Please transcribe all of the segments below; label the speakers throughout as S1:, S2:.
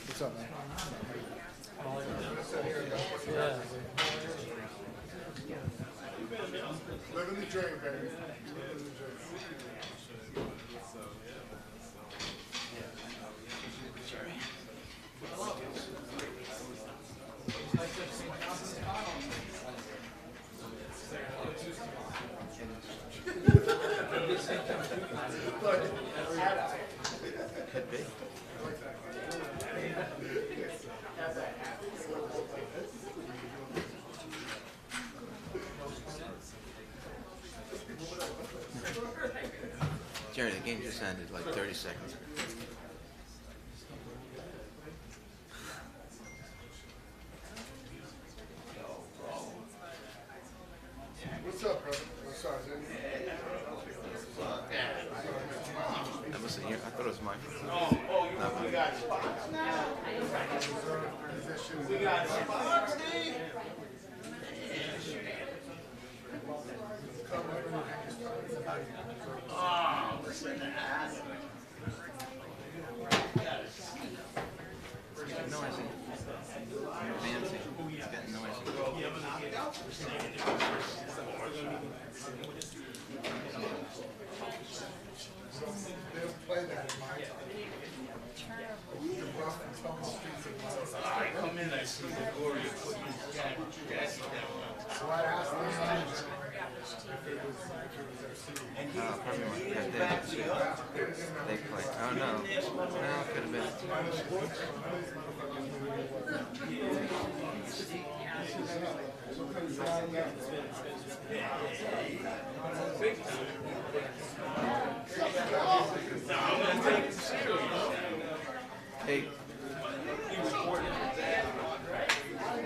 S1: What's up, man? Living the dream, baby. Living the dream.
S2: Could be. Jerry, the game just ended like 30 seconds ago.
S1: What's up, brother? What's up, Jimmy?
S2: That was here. I thought it was mine.
S3: We got spots now. We got spots, Steve. Oh, listen to that.
S2: It's getting noisy. Fancy. It's getting noisy.
S1: They don't play that in my time. The rough and tumble streets of my
S3: I come in, I see the glory of what you got.
S1: So I asked them if it was their city.
S2: Probably Marquette did. They play. Oh, no. No, could have been. Hey.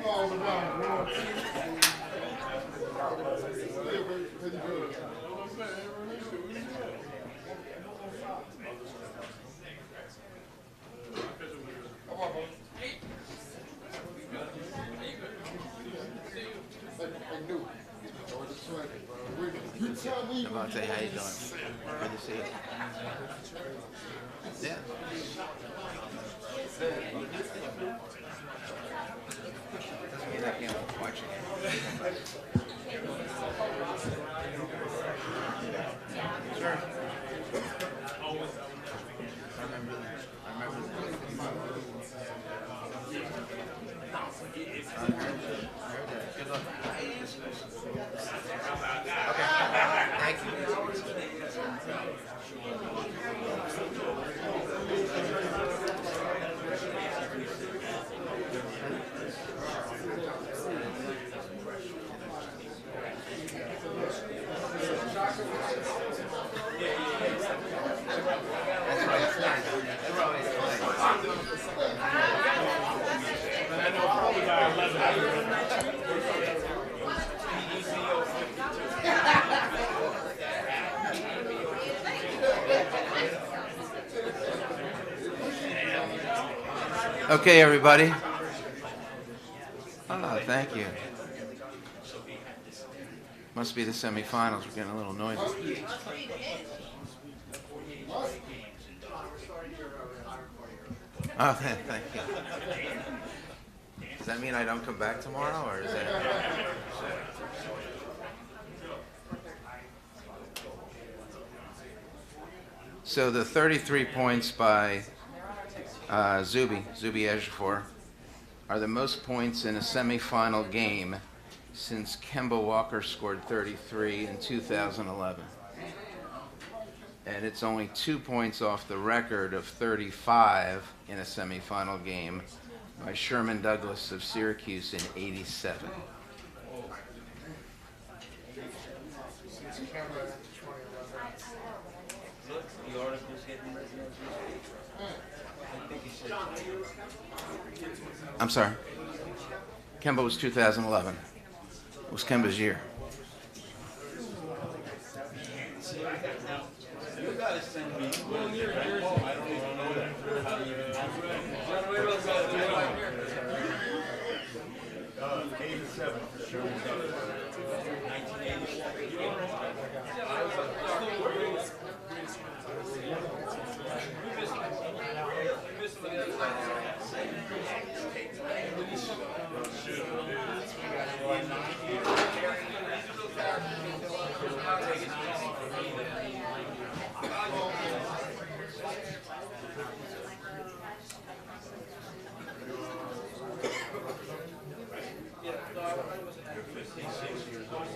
S1: All around the world.
S2: I'm about to say, how you doing? Good to see you. Yeah. Doesn't mean I can't watch it. Sure. I remember that. I heard that. Good luck. Okay. Thank you. Okay, everybody. Oh, thank you. Must be the semifinals. We're getting a little noisy. Oh, thank you. Does that mean I don't come back tomorrow, or is that? So the 33 points by Zuby Ejiofor, are the most points in a semifinal game since Kemba Walker scored 33 in 2011. And it's only 2 points off the record of 35 in a semifinal game by Sherman Douglas of Syracuse in '87.
S1: Since Kemba 2011.
S3: Look, the article's getting ready. I think he said.
S2: I'm sorry. Kemba was 2011. It was Kemba's year.
S3: You gotta send me. Well, I don't even know that. How do you even have it? 87 for sure. 56 years old.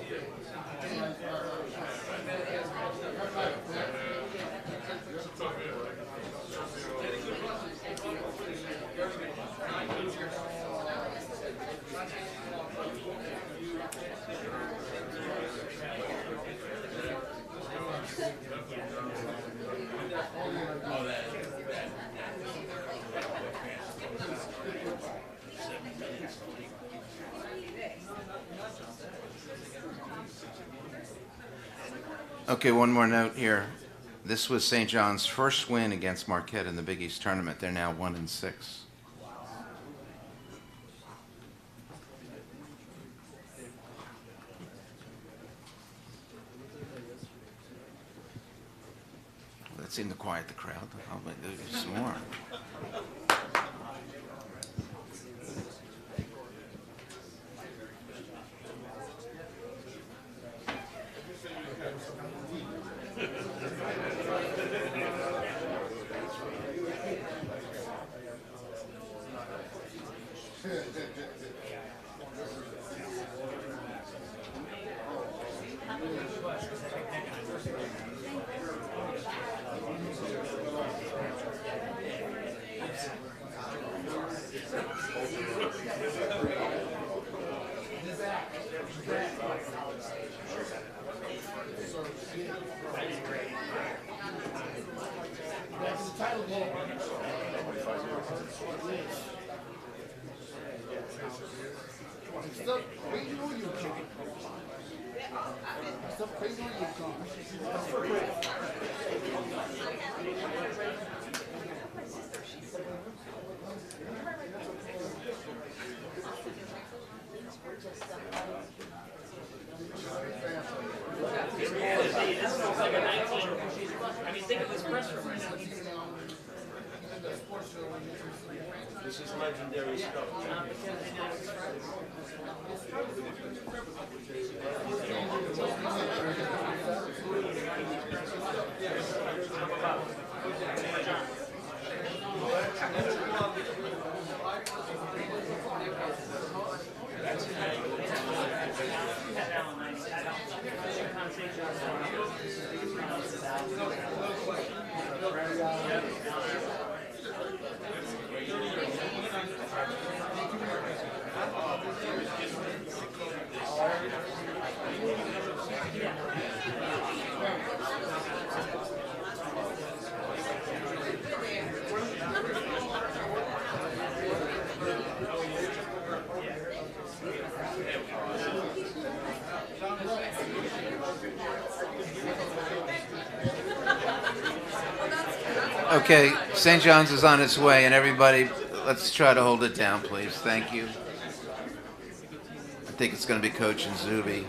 S2: Okay, one more note here. This was St. John's first win against Marquette in the Big East tournament. They're now 1-6. That seemed to quiet the crowd. I'll do some more. This is legendary stuff. Okay, St. John's is on its way, and everybody, let's try to hold it down, please. Thank you. I think it's going to be Coach and Zuby.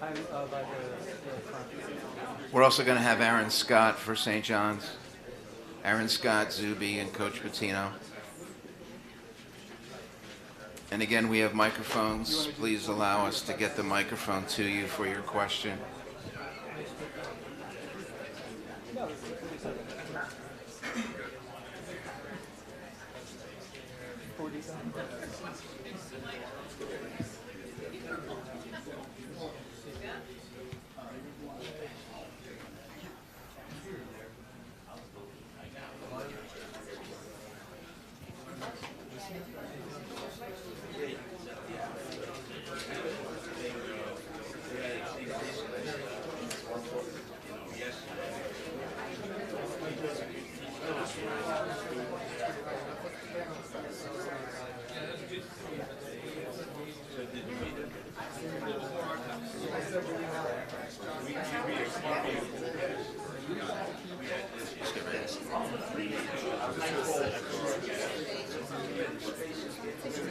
S4: I'm by the front.
S2: We're also going to have Aaron Scott for St. John's. Aaron Scott, Zuby, and Coach Patino. And again, we have microphones. Please allow us to get the microphone to you for your question.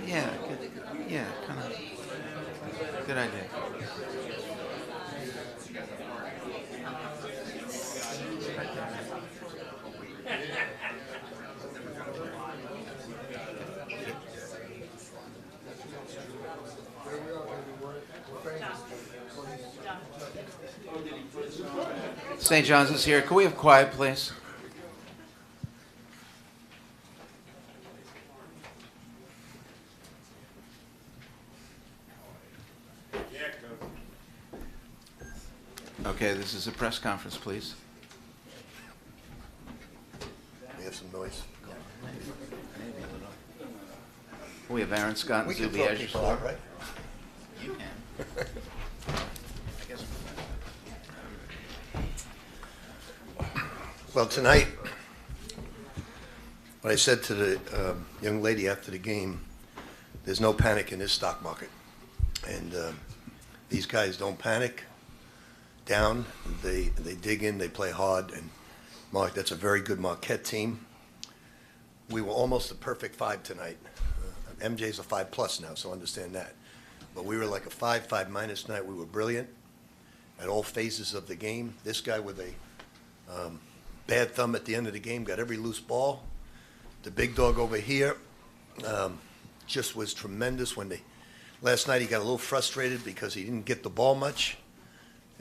S2: Yeah, good. Yeah, kind of. Good idea. St. John's is here. Can we have quiet, please? Okay, this is a press conference, please.
S5: We have some noise.
S2: We have Aaron Scott and
S5: We can
S2: Zuby
S5: throw
S2: as
S5: people
S2: your
S5: out, right?
S2: You can. I guess.
S5: Well, tonight, what I said to the young lady after the game, there's no panic in this stock market. And these guys don't panic down. They dig in, they play hard. And Mark, that's a very good Marquette team. We were almost a perfect 5 tonight. MJ's a 5+ now, so understand that. But we were like a 5 minus night. We were brilliant at all phases of the game. This guy with a bad thumb at the end of the game got every loose ball. The big dog over here just was tremendous when last night he got a little frustrated because he didn't get the ball much.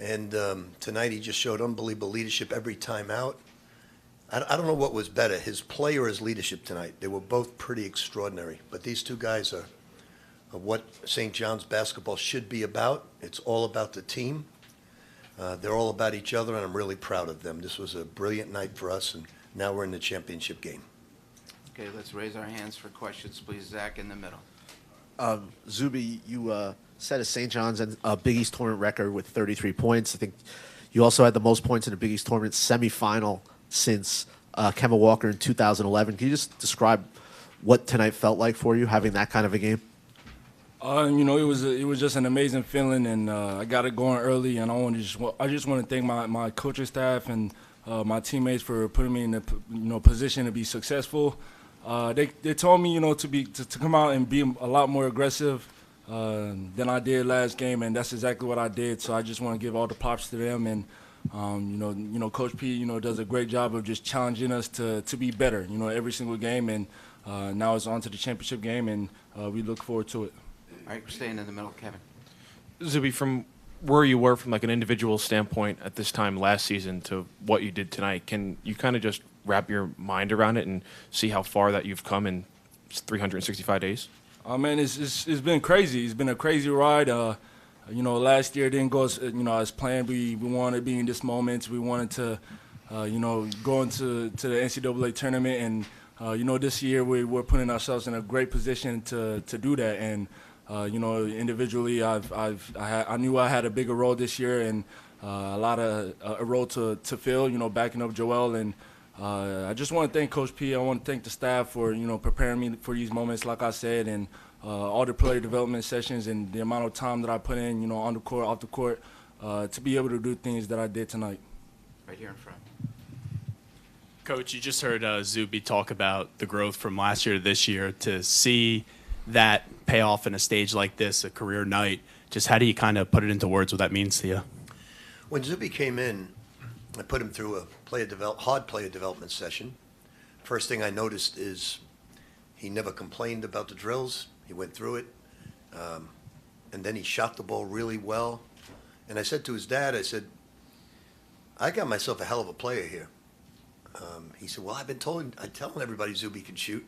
S5: And tonight he just showed unbelievable leadership every time out. I don't know what was better, his play or his leadership tonight. They were both pretty extraordinary. But these two guys are what St. John's basketball should be about. It's all about the team. They're all about each other, and I'm really proud of them. This was a brilliant night for us, and now we're in the championship game.
S2: Okay, let's raise our hands for questions, please. Zach in the middle.
S6: Zuby, you set a St. John's and Big East tournament record with 33 points. I think you also had the most points in a Big East tournament semifinal since Kemba Walker in 2011. Can you just describe what tonight felt like for you, having that kind of a game?
S7: It was just an amazing feeling, and I got it going early. And I just want to thank my coaching staff and my teammates for putting me in the position to be successful. They told me to come out and be a lot more aggressive than I did last game, and that's exactly what I did. So I just want to give all the props to them, and Coach P does a great job of just challenging us to be better every single game, and now it's on to the championship game, and we look forward to it.
S2: All right, we're staying in the middle. Kevin.
S8: Zuby, from where you were from like an individual standpoint at this time last season to what you did tonight, can you kind of just wrap your mind around it and see how far that you've come in 365 days?
S7: Man, it's been crazy. It's been a crazy ride. Last year didn't go as planned. We wanted to be in this moment. We wanted to, go into the NCAA tournament, and this year we're putting ourselves in a great position to do that. And individually, I knew I had a bigger role this year, and a role to fill. Backing up Joel, and I just want to thank Coach P. I want to thank the staff for preparing me for these moments, like I said, and all the player development sessions and the amount of time that I put in, on the court, off the court, to be able to do things that I did tonight.
S2: Right here in front.
S9: Coach, you just heard Zuby talk about the growth from last year to this year. To see that pay off in a stage like this, a career night, Just how do you kind of put it into words what that means to you?
S5: When Zuby came in, I put him through a hard player development session. First thing I noticed is he never complained about the drills. He went through it, and then he shot the ball really well. And I said to his dad, I said, I got myself a hell of a player here. He said, well, I'm telling everybody Zuby can shoot.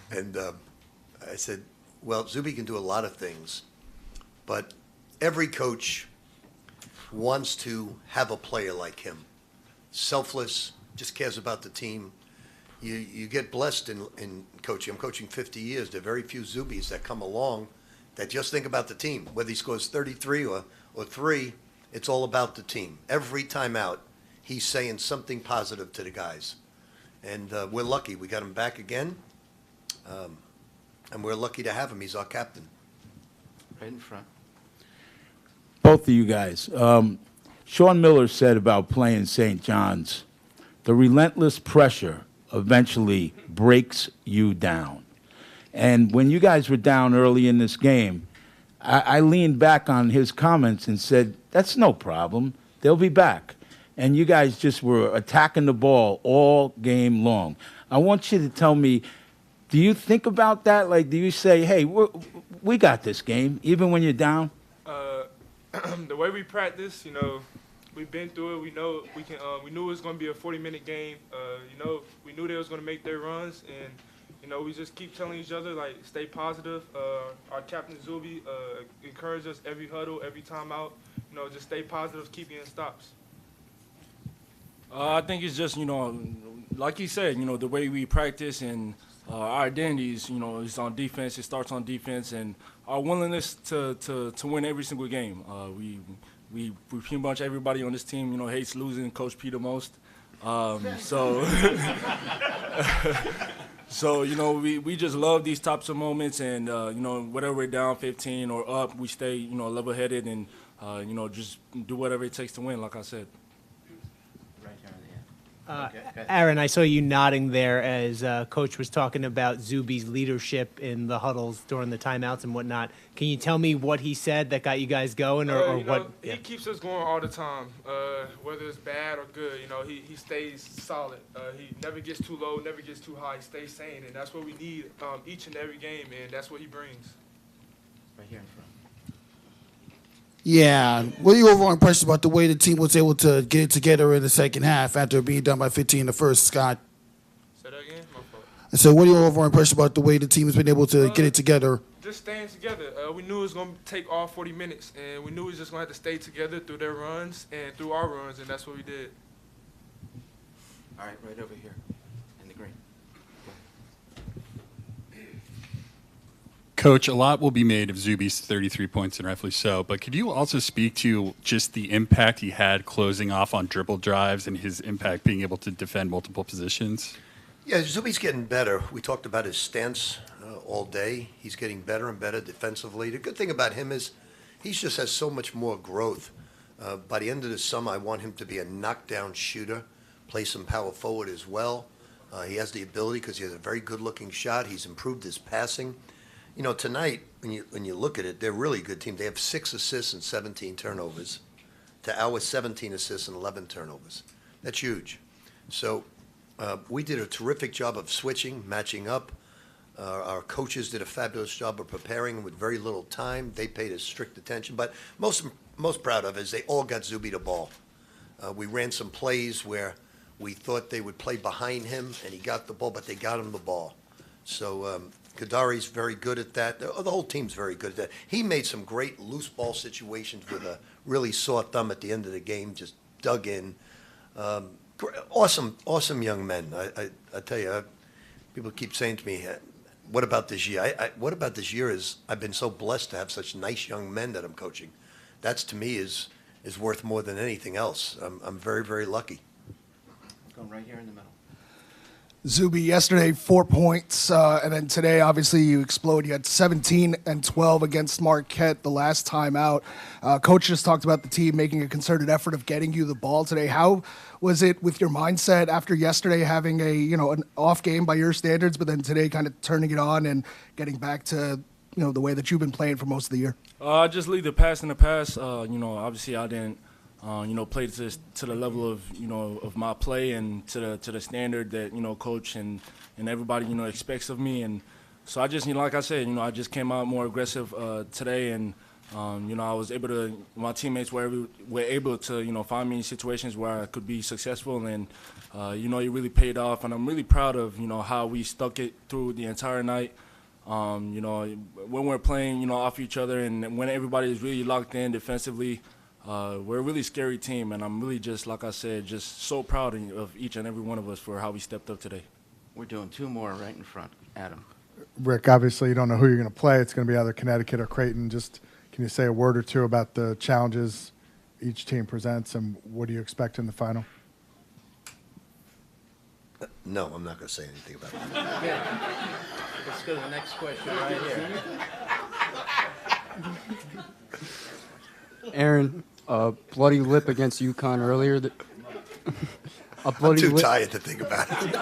S5: And I said, well, Zuby can do a lot of things, but every coach wants to have a player like him. Selfless, just cares about the team. You get blessed in coaching. I'm coaching 50 years. There are very few Zubis that come along that just think about the team. Whether he scores 33 or 3, it's all about the team. Every time out, he's saying something positive to the guys. And we're lucky. We got him back again, and we're lucky to have him. He's our captain.
S2: Right in front.
S10: Both of you guys. Sean Miller said about playing St. John's, the relentless pressure eventually breaks you down. And when you guys were down early in this game, I leaned back on his comments and said, that's no problem. They'll be back. And you guys just were attacking the ball all game long. I want you to tell me, do you think about that? Like, do you say, hey, we got this game, even when you're down?
S11: The way we practice, we've been through it. We know we can. We knew it was going to be a 40-minute game. We knew they was going to make their runs, and we just keep telling each other like stay positive. Our captain Zuby encouraged us every huddle, every time out. Just stay positive, keep getting stops.
S7: I think it's just like he said, the way we practice and our identities, is on defense. It starts on defense, and our willingness to win every single game. We pretty much everybody on this team, hates losing Coach P the most. So we just love these types of moments, and whether we're down 15 or up, we stay level-headed and just do whatever it takes to win. Like I said.
S4: Aaron, I saw you nodding there as Coach was talking about Zuby's leadership in the huddles during the timeouts and whatnot. Can you tell me what he said that got you guys going, or what?
S11: He keeps us going all the time, whether it's bad or good. He stays solid. He never gets too low, never gets too high. He stays sane, and that's what we need each and every game, and that's what he brings.
S2: Right here in front.
S12: Yeah. What are your overall impressions about the way the team was able to get it together in the second half after being done by 15 in the first, Scott?
S11: Say that again? My fault.
S12: So what are your overall impressions about the way the team has been able to get it together?
S11: Just staying together. We knew it was going to take all 40 minutes, and we knew we was just going to have to stay together through their runs and through our runs, and that's what we did.
S2: All right, right over here in the green.
S13: Coach, a lot will be made of Zuby's 33 points, and rightfully so, but could you also speak to just the impact he had closing off on dribble drives and his impact being able to defend multiple positions?
S5: Yeah, Zuby's getting better. We talked about his stance all day. He's getting better and better defensively. The good thing about him is he just has so much more growth. By the end of the summer, I want him to be a knockdown shooter, play some power forward as well. He has the ability because he has a very good-looking shot. He's improved his passing. Tonight, when you look at it, they're a really good team. They have 6 assists and 17 turnovers to our 17 assists and 11 turnovers. That's huge. So we did a terrific job of switching, matching up. Our coaches did a fabulous job of preparing with very little time. They paid us strict attention. But most proud of is they all got Zuby the ball. We ran some plays where we thought they would play behind him, and he got the ball, but they got him the ball. So Kadari's very good at that. The whole team's very good at that. He made some great loose ball situations with a really sore thumb at the end of the game, just dug in. Awesome young men. I tell you, people keep saying to me, what about this year? What about this year is I've been so blessed to have such nice young men that I'm coaching. That's, to me, is worth more than anything else. I'm very, very lucky.
S2: Going right here in the middle.
S12: Zuby, yesterday 4 points, and then today, obviously, you explode. You had 17 and 12 against Marquette the last time out. Coach just talked about the team making a concerted effort of getting you the ball today. How was it with your mindset after yesterday having an off game by your standards, but then today kind of turning it on and getting back to the way that you've been playing for most of the year?
S7: I just leave the past in the past. Obviously I didn't, play to the level of, of my play and to the standard that, coach and everybody, expects of me. And so I just, like I said, I just came out more aggressive today, and I was able to. My teammates were able to, find me in situations where I could be successful, and it really paid off. And I'm really proud of, how we stuck it through the entire night. When we're playing, off each other, and when everybody is really locked in defensively, we're a really scary team. And I'm really just, like I said, just so proud of each and every one of us for how we stepped up today.
S2: We're doing two more right in front. Adam.
S14: Rick, obviously you don't know who you're going to play. It's going to be either Connecticut or Creighton. Just can you say a word or two about the challenges each team presents, and what do you expect in the final?
S5: No, I'm not going to say anything about that.
S2: Let's go to the next question right here.
S15: Aaron, bloody lip against UConn earlier.
S5: I'm too tired to think about it.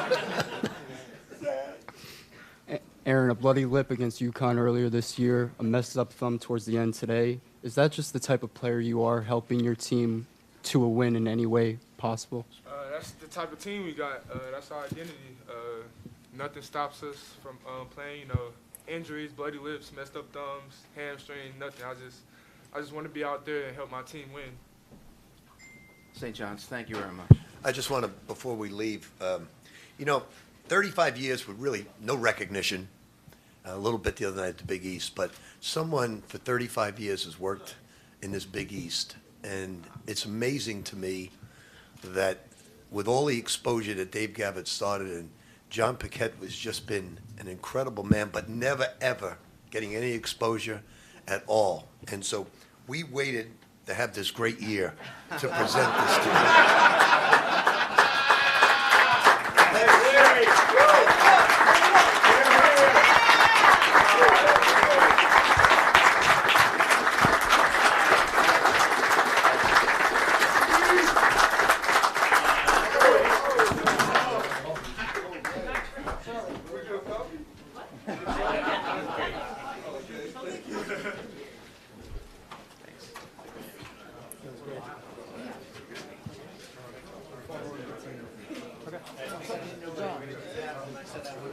S15: Aaron, a bloody lip against UConn earlier this year, a messed up thumb towards the end today. Is that just the type of player you are, helping your team to a win in any way possible?
S11: That's the type of team we got. That's our identity. Nothing stops us from playing. Injuries, bloody lips, messed up thumbs, hamstring, nothing. I just want to be out there and help my team win.
S2: St. John's, thank you very much.
S5: I just want to, before we leave, 35 years with really no recognition. A little bit the other night at the Big East, but someone for 35 years has worked in this Big East, and it's amazing to me that with all the exposure that Dave Gavitt started, and John Paquette has just been an incredible man, but never, ever getting any exposure at all. And so we waited to have this great year to present this to you.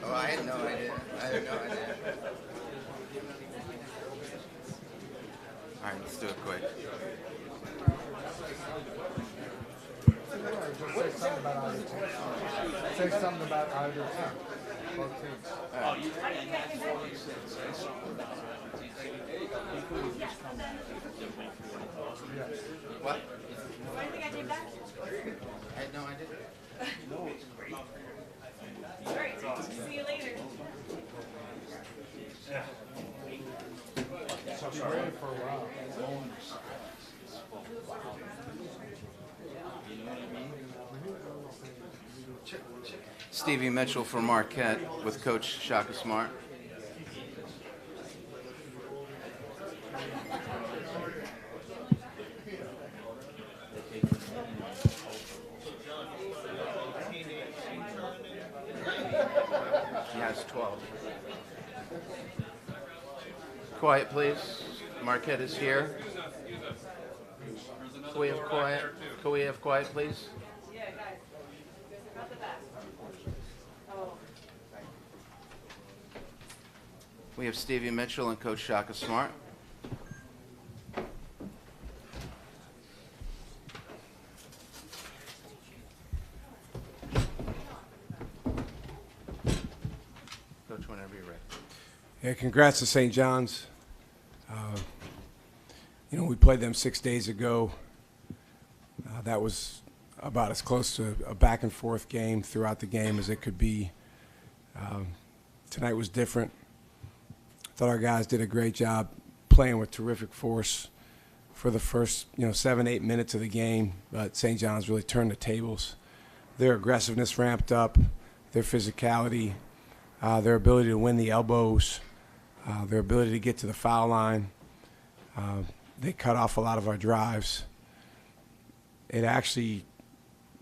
S2: Oh, I had no idea. All right, let's do it quick.
S14: Say something about either team. Both teams.
S2: What? I had no idea.
S1: See you later.
S14: For a while.
S2: Stevie Mitchell for Marquette with Coach Shaka Smart. He has 12. Quiet, please. Marquette is here. Can we have quiet? Can we have quiet, please? We have Stevie Mitchell and Coach Shaka Smart. Coach, whenever you're ready.
S16: Yeah, congrats to St. John's. We played them 6 days ago. That was about as close to a back-and-forth game throughout the game as it could be. Tonight was different. I thought our guys did a great job playing with terrific force for the first 7-8 minutes of the game, but St. John's really turned the tables. Their aggressiveness ramped up, their physicality, their ability to win the elbows, their ability to get to the foul line. They cut off a lot of our drives. It actually,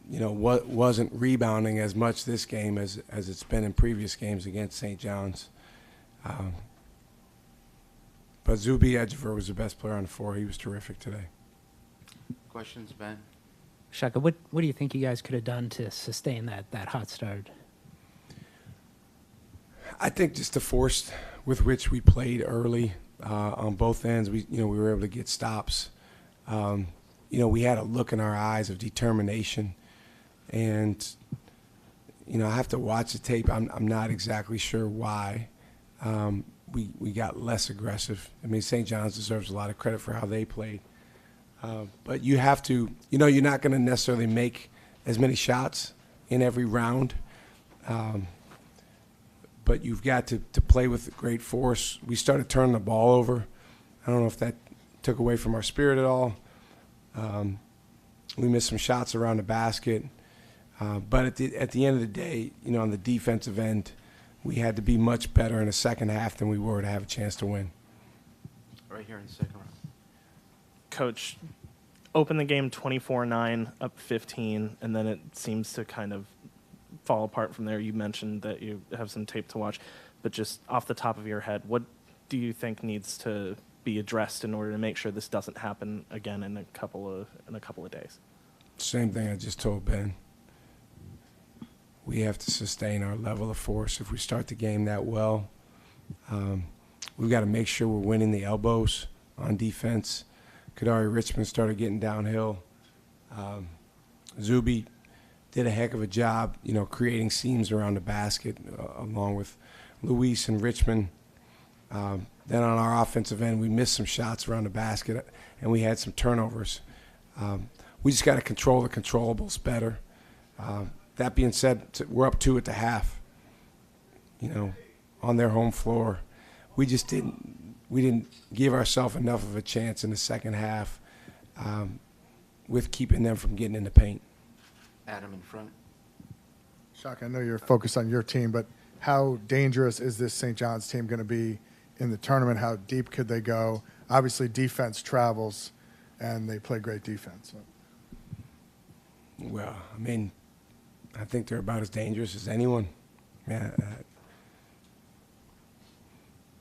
S16: wasn't rebounding as much this game as it's been in previous games against St. John's. But But Zuby Ejiofor was the best player on the floor. He was terrific today.
S2: Questions, Ben?
S17: Shaka, what do you think you guys could have done to sustain that hot start?
S16: I think just the force with which we played early on both ends, we were able to get stops. We had a look in our eyes of determination, and I have to watch the tape. I'm not exactly sure why we got less aggressive. I mean, St. John's deserves a lot of credit for how they played, but you have to. You're not going to necessarily make as many shots in every round. But you've got to play with great force. We started turning the ball over. I don't know if that took away from our spirit at all. We missed some shots around the basket. But at the end of the day, on the defensive end, we had to be much better in the second half than we were to have a chance to win.
S2: Right here in the second round.
S18: Coach, open the game 24-9, up 15, and then it seems to kind of fall apart from there. You mentioned that you have some tape to watch, but just off the top of your head, what do you think needs to be addressed in order to make sure this doesn't happen again in a couple of days?
S16: Same thing I just told Ben. We have to sustain our level of force. If we start the game that well, we've got to make sure we're winning the elbows on defense. Kadari Richmond started getting downhill. Zuby did a heck of a job, creating seams around the basket, along with Luis and Richmond. Then on our offensive end, we missed some shots around the basket, and we had some turnovers. We just got to control the controllables better. That being said, we're up 2 at the half, on their home floor. We didn't give ourselves enough of a chance in the second half with keeping them from getting in the paint.
S2: Adam in front.
S14: Shaka, I know you're focused on your team, but how dangerous is this St. John's team going to be in the tournament? How deep could they go? Obviously, defense travels, and they play great defense. So.
S16: Well, I mean, I think they're about as dangerous as anyone. Yeah,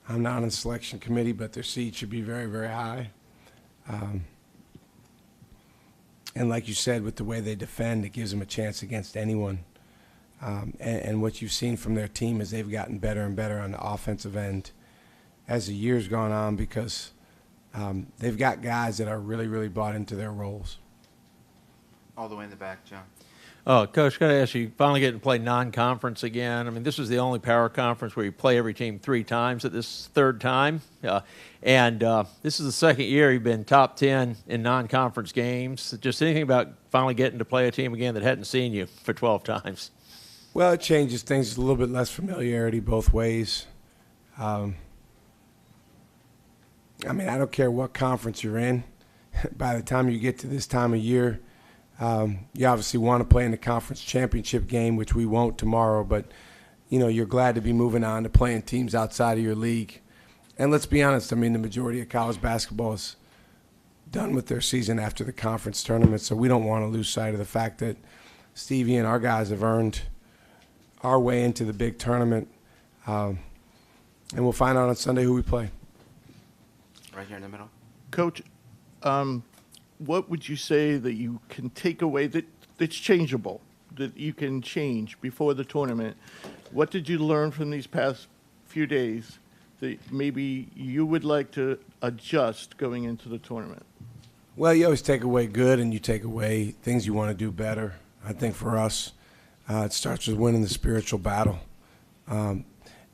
S16: I'm not on the selection committee, but their seed should be very, very high. And like you said, with the way they defend, it gives them a chance against anyone. And what you've seen from their team is they've gotten better and better on the offensive end as the year's gone on because they've got guys that are really, really bought into their roles.
S2: All the way in the back, John.
S19: Oh, Coach, got to ask you, finally getting to play non-conference again. I mean, this is the only power conference where you play every team 3 times at this third time. And this is the second year you've been top 10 in non-conference games. Just anything about finally getting to play a team again that hadn't seen you for 12 times?
S16: Well, it changes things. It's a little bit less familiarity both ways. I mean, I don't care what conference you're in. By the time you get to this time of year, you obviously want to play in the conference championship game, which we won't tomorrow, but, you're glad to be moving on to playing teams outside of your league. And let's be honest, I mean, the majority of college basketball is done with their season after the conference tournament, so we don't want to lose sight of the fact that Stevie and our guys have earned our way into the big tournament. And we'll find out on Sunday who we play.
S2: Right here in the middle.
S20: Coach, what would you say that you can take away that's changeable, that you can change before the tournament? What did you learn from these past few days that maybe you would like to adjust going into the tournament?
S16: Well, you always take away good and you take away things you want to do better. I think for us, it starts with winning the spiritual battle. And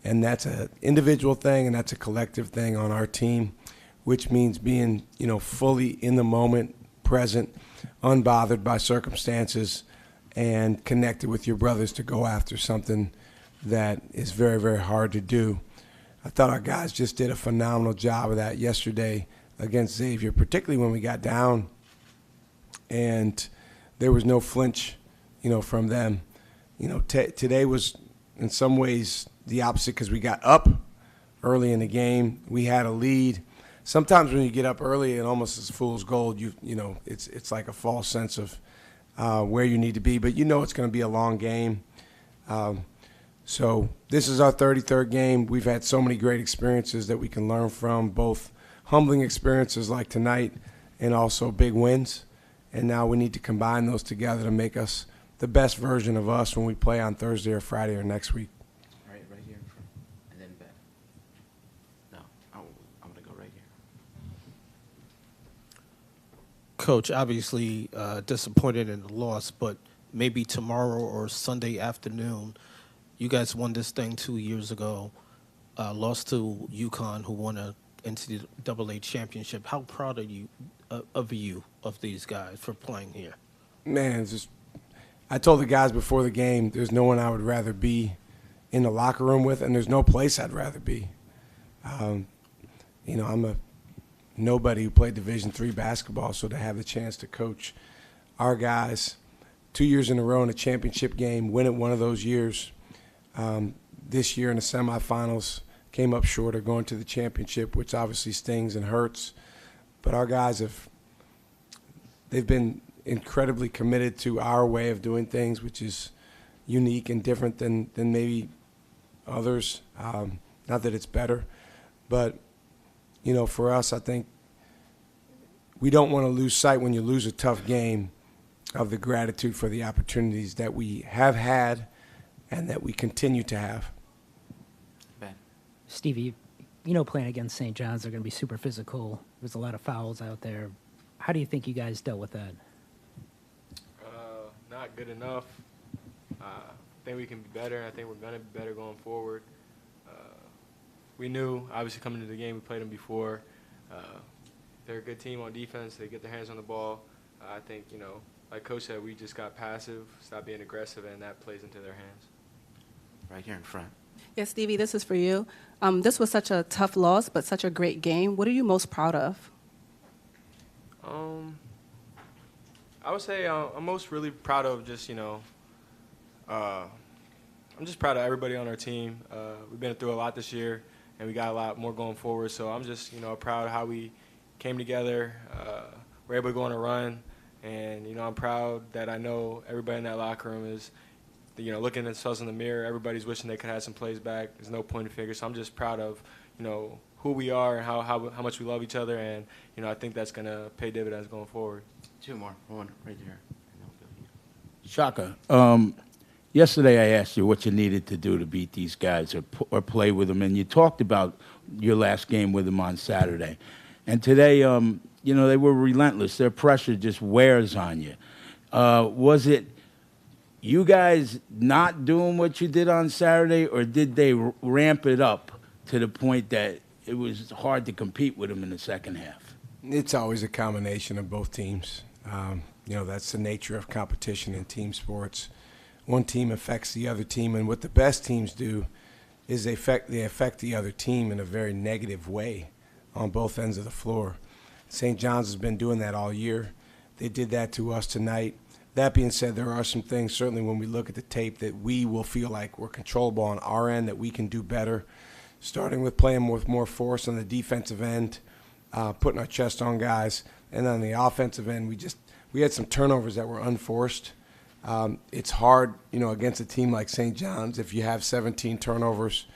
S16: that's an individual thing and that's a collective thing on our team, which means being, fully in the moment, present, unbothered by circumstances, and connected with your brothers to go after something that is very, very hard to do. I thought our guys just did a phenomenal job of that yesterday against Xavier, particularly when we got down and there was no flinch, from them. Today was in some ways the opposite because we got up early in the game. We had a lead. Sometimes when you get up early, it almost is fool's gold. It's like a false sense of where you need to be, but it's going to be a long game. So this is our 33rd game. We've had so many great experiences that we can learn from, both humbling experiences like tonight and also big wins. And now we need to combine those together to make us the best version of us when we play on Thursday or Friday or next week.
S2: Right here in front, and then back. No, I'm going to go right here.
S21: Coach, obviously disappointed in the loss, but maybe tomorrow or Sunday afternoon, you guys won this thing 2 years ago, lost to UConn, who won a NCAA championship. How proud are you of these guys for playing here?
S16: Man, I told the guys before the game, there's no one I would rather be in the locker room with, and there's no place I'd rather be. I'm a nobody who played Division III basketball, so to have the chance to coach our guys 2 years in a row in a championship game, win it one of those years, this year in the semifinals, came up short of going to the championship, which obviously stings and hurts. But our guys they've been incredibly committed to our way of doing things, which is unique and different than maybe others. Not that it's better, but, for us, I think we don't want to lose sight when you lose a tough game of the gratitude for the opportunities that we have had and that we continue to have.
S17: Stevie, playing against St. John's, they're going to be super physical. There's a lot of fouls out there. How do you think you guys dealt with that?
S11: Not good enough. I think we can be better. I think we're going to be better going forward. We knew, obviously, coming into the game, we played them before. They're a good team on defense. They get their hands on the ball. I think, like Coach said, we just got passive, stopped being aggressive, and that plays into their hands.
S2: Right here in front.
S22: Yes, Stevie, this is for you. This was such a tough loss, but such a great game. What are you most proud of?
S11: I would say I'm most really proud of just, I'm just proud of everybody on our team. We've been through a lot this year, and we got a lot more going forward. So I'm just, proud of how we came together. We're able to go on a run, and, I'm proud that I know everybody in that locker room is, looking at themselves in the mirror. Everybody's wishing they could have some plays back. There's no pointing finger. So I'm just proud of, who we are and how much we love each other. And, I think that's going to pay dividends going forward.
S2: Two more. One right here.
S10: Shaka, yesterday I asked you what you needed to do to beat these guys or play with them, and you talked about your last game with them on Saturday. And today, they were relentless. Their pressure just wears on you. Was it you guys not doing what you did on Saturday, or did they ramp it up to the point that it was hard to compete with them in the second half?
S16: It's always a combination of both teams. That's the nature of competition in team sports. One team affects the other team, and what the best teams do is they affect the other team in a very negative way on both ends of the floor. St. John's has been doing that all year. They did that to us tonight. That being said, there are some things, certainly when we look at the tape, that we will feel like we're controllable on our end, that we can do better, starting with playing with more force on the defensive end, putting our chest on guys. And on the offensive end, we had some turnovers that were unforced. It's hard, against a team like St. John's if you have 17 turnovers.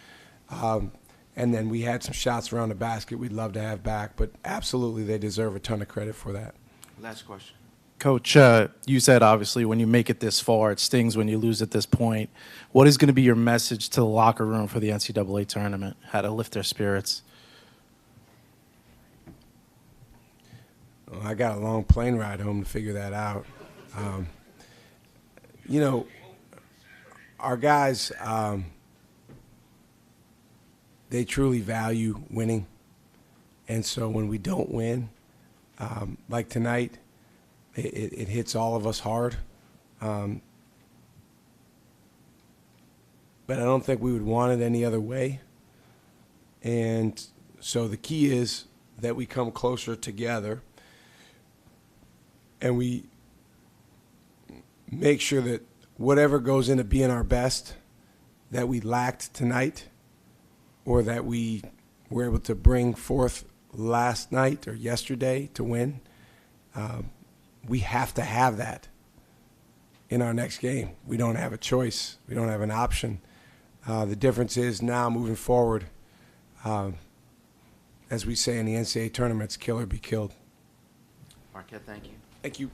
S16: And then we had some shots around the basket we'd love to have back. But absolutely, they deserve a ton of credit for that.
S2: Last question.
S23: Coach, you said obviously when you make it this far, it stings when you lose at this point. What is going to be your message to the locker room for the NCAA tournament? How to lift their spirits?
S16: Well, I got a long plane ride home to figure that out. Our guys, they truly value winning. And so when we don't win, like tonight, it hits all of us hard. But I don't think we would want it any other way. And so the key is that we come closer together and we make sure that whatever goes into being our best that we lacked tonight or that we were able to bring forth last night or yesterday to win, we have to have that in our next game. We don't have a choice. We don't have an option. The difference is now moving forward, as we say in the NCAA tournaments, kill or be killed.
S2: Marquette, thank you.
S16: Thank you.